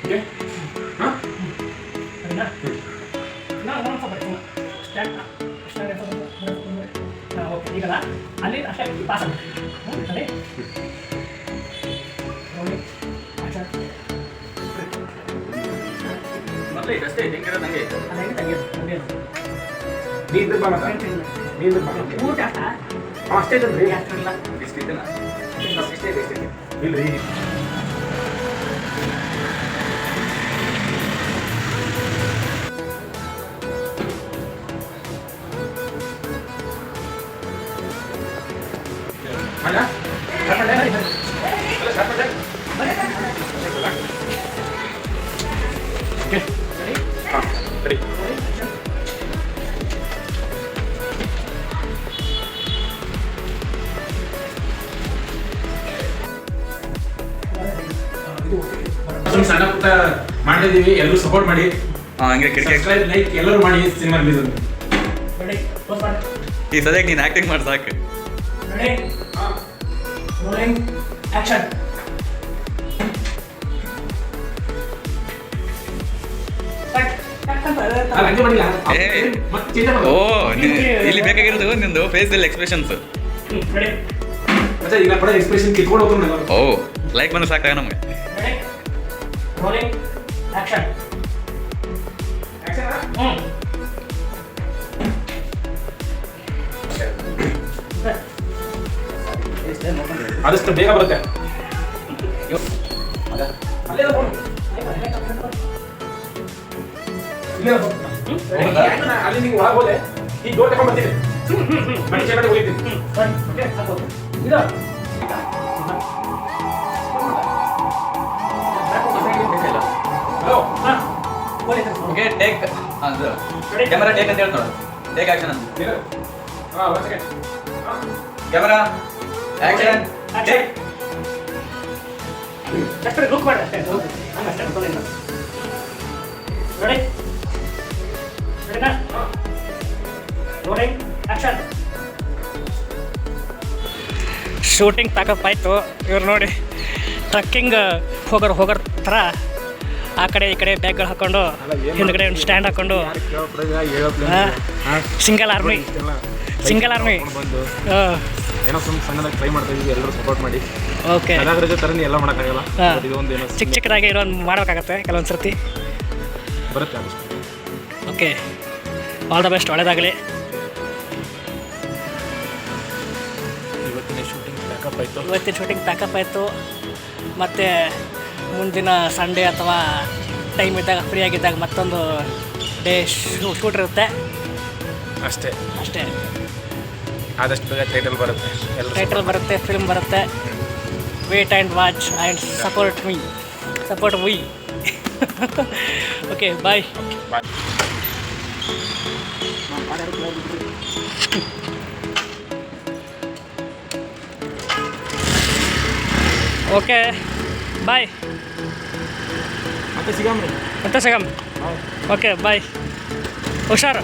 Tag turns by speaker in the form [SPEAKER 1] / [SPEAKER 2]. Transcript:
[SPEAKER 1] Okay ಹಾಂ
[SPEAKER 2] ಸರಿನಾ? ನಾವು ಒಂದು ಸ್ವಲ್ಪ ಸ್ಟ್ಯಾಂಡ್ ಓಕೆ ಈಗಲ್ಲ ಅಲ್ಲಿ ಅಷ್ಟೇ ಪಾಸ್ ಆಗಬೇಕು. ಸರಿ ನೋಡಿ
[SPEAKER 1] ಮೊದಲೇ ಅಷ್ಟೇ ಹೆಂಗಿರೋದು ಹಂಗೆ ಐತೆ
[SPEAKER 2] ಅದೇ ತೆಗಿಯೋದು
[SPEAKER 1] ನೀ ಇದ್ರ ಬಾ ಮತ್ತ ನೀ ಇದ್ರ ಬಾ
[SPEAKER 2] ಊಟ
[SPEAKER 1] ಅಷ್ಟೇ ಇದ್ರಿ
[SPEAKER 2] ಅಷ್ಟಿಲ್ಲ
[SPEAKER 1] ಇಷ್ಟಿದ್ದಲ್ಲ ಇಷ್ಟೇ ಇಲ್ರಿ ಅಲ್ಲ
[SPEAKER 2] ಓಕೆ
[SPEAKER 1] ಹಾಂ ಸರಿ ಸಣ್ಣ ಪುಟ್ಟ ಮಾಡಿದೀವಿ, ಎಲ್ಲರೂ ಸಪೋರ್ಟ್ ಮಾಡಿ,
[SPEAKER 3] ಹಂಗೆ ಕಿಟಕಿ
[SPEAKER 1] ಸಬ್ಸ್ಕ್ರೈಬ್ ಲೈಕ್ ಎಲ್ಲರೂ ಮಾಡಿ ಸಿನಿಮಾ ರಿಲೀಸ್ ಅಂತ.
[SPEAKER 2] ರೆಡಿ ಕ್ಲೋಸ್ ಮಾಡಿ
[SPEAKER 3] ಈ ಸದ್ಯಕ್ಕೆ ನೀನು ಆ್ಯಕ್ಟಿಂಗ್ ಮಾಡಿ ಸಾಕು.
[SPEAKER 2] ರೆಡಿ ರೋಲಿಂಗ್ ಆಕ್ಷನ್
[SPEAKER 1] ಅಲ್ಲ, ಹಂಗೆ ಮಾಡಿಲ್ಲ
[SPEAKER 3] ಏ.
[SPEAKER 1] ಮತ್ತೆ ಚೇಂಜ್
[SPEAKER 3] ಓ
[SPEAKER 1] ಮಾಡೋದು.
[SPEAKER 3] ಇಲ್ಲಿ ಬೇಕಾಗಿರೋದು ನಿಂದು ಫೇಸಲ್ಲಿ ಎಕ್ಸ್ಪ್ರೆಷನ್ಸ್.
[SPEAKER 2] ರೆಡಿ
[SPEAKER 1] ಮತ್ತೆ ಈಗ ಕೂಡ ಎಕ್ಸ್ಪ್ರೆಷನ್ ಕಿತ್ಕೊಂಡು ಹೋಗ್ತಾರೆ ನಾನು.
[SPEAKER 3] ಓ ಲೈಕ್ ಬಂದ್ರೆ ಸಾಕಾಗ ನಮಗೆ.
[SPEAKER 2] ರೆಡಿ ರೋಲಿಂಗ್ ಆಕ್ಷನ್
[SPEAKER 1] ಆದಷ್ಟು ಬೇಗ ಬರುತ್ತೆ. ಅಲ್ಲೇ ಇರೋ phone. ಇಲ್ಲೇ ಇರೋ phone. ನಾನು ಅಲ್ಲಿ ನೀವು ಒಳಗೆ ಹೋದೆ ಈ ಡೋರ್ ತಗೊಂಡ್ ಬರ್ತೀನಿ. ಮನೆ ಚೇಂಬರ್ಗೆ ಹೋಗ್ತೀನಿ.
[SPEAKER 2] ಓಕೆ ಹಾಕೋ ಇದು
[SPEAKER 1] ಹಲೋ
[SPEAKER 2] ಹಾಂ okay
[SPEAKER 3] okay take camera take ಅಂತ ಹೇಳ್ತಾಳೆ. ಟೇಕ್ ಆಕ್ಷನ್ ಅಂತ.
[SPEAKER 1] ಹಾಂ ಒಂದು ಸೆಕೆಂಡ್.
[SPEAKER 3] Camera action take.
[SPEAKER 2] ಅಷ್ಟೇ ಲುಕ್ ಮಾಡಿ ಅಷ್ಟೇ ಹಂಗೆ ಅಷ್ಟೇ ಗೊತ್ತಿಲ್ಲ ರೆಡಿ ರೆಡಿನಾ ರೋಲಿಂಗ್ ಆಕ್ಷನ್ ಶೂಟಿಂಗ್ ಪ್ಯಾಕಪ್ ಆಯಿತು. ಇವ್ರು ನೋಡಿ ಟ್ರಕ್ಕಿಂಗ್ ಹೋಗೋರ್ ಥರ ಆ ಕಡೆ ಈ ಕಡೆ ಬ್ಯಾಗ್ಗಳು ಹಾಕ್ಕೊಂಡು ಹಿಂದ್ಗಡೆ ಒಂದು ಸ್ಟ್ಯಾಂಡ್ ಹಾಕ್ಕೊಂಡು ಸಿಂಗಲ್ ಆರ್ಮಿ
[SPEAKER 1] ಬಂದು ಏನೋ ಸಣ್ಣದಾಗಿ ಟ್ರೈ ಮಾಡ್ತಾ ಇದೀವಿ, ಎಲ್ಲರೂ ಸಪೋರ್ಟ್ ಮಾಡಿ.
[SPEAKER 2] ಓಕೆ
[SPEAKER 1] ಕಲಾವಿದರ ಜೊತೆ ಎಲ್ಲ ಮಾಡೋಕ್ಕಾಗಲ್ಲ. ಇದೊಂದು ಏನೋ
[SPEAKER 2] ಚಿಕ್ಕದಾಗಿ ಇರೋದು ಮಾಡಬೇಕಾಗತ್ತೆ ಕೆಲವೊಂದು ಸರ್ತಿ.
[SPEAKER 1] ಬರುತ್ತೆ ಆದಷ್ಟು.
[SPEAKER 2] ಓಕೆ ಆಲ್ ದ ಬೆಸ್ಟ್, ಒಳ್ಳೆಯದಾಗಲಿ.
[SPEAKER 1] ಇವತ್ತಿನ ಶೂಟಿಂಗ್ ಪ್ಯಾಕಪ್ ಆಯಿತು.
[SPEAKER 2] ಇವತ್ತಿನ ಶೂಟಿಂಗ್ ಪ್ಯಾಕಪ್ ಆಯಿತು. ಮತ್ತು ಮುಂದಿನ ಸಂಡೇ ಅಥವಾ ಟೈಮ್ ಇದ್ದಾಗ ಫ್ರೀ ಆಗಿದ್ದಾಗ ಮತ್ತೊಂದು ಡೇ ಶೂಟ್ ಇರುತ್ತೆ
[SPEAKER 1] ಅಷ್ಟೇ
[SPEAKER 2] ಅಷ್ಟೇ.
[SPEAKER 1] ಆದಷ್ಟು ಬೇಗ ಟೈಟಲ್ ಬರುತ್ತೆ,
[SPEAKER 2] ಟೈಟಲ್ ಬರುತ್ತೆ, ಫಿಲ್ಮ್ ಬರುತ್ತೆ. Wait and watch and support ವಿ. Okay bye.
[SPEAKER 1] Bye.
[SPEAKER 2] Okay bye.
[SPEAKER 1] ಮತ್ತೆ ಸಿಗಮ್ರಿ.
[SPEAKER 2] ಮತ್ತೆ ಸಿಗಮ್. Okay bye. ಹುಷಾರು.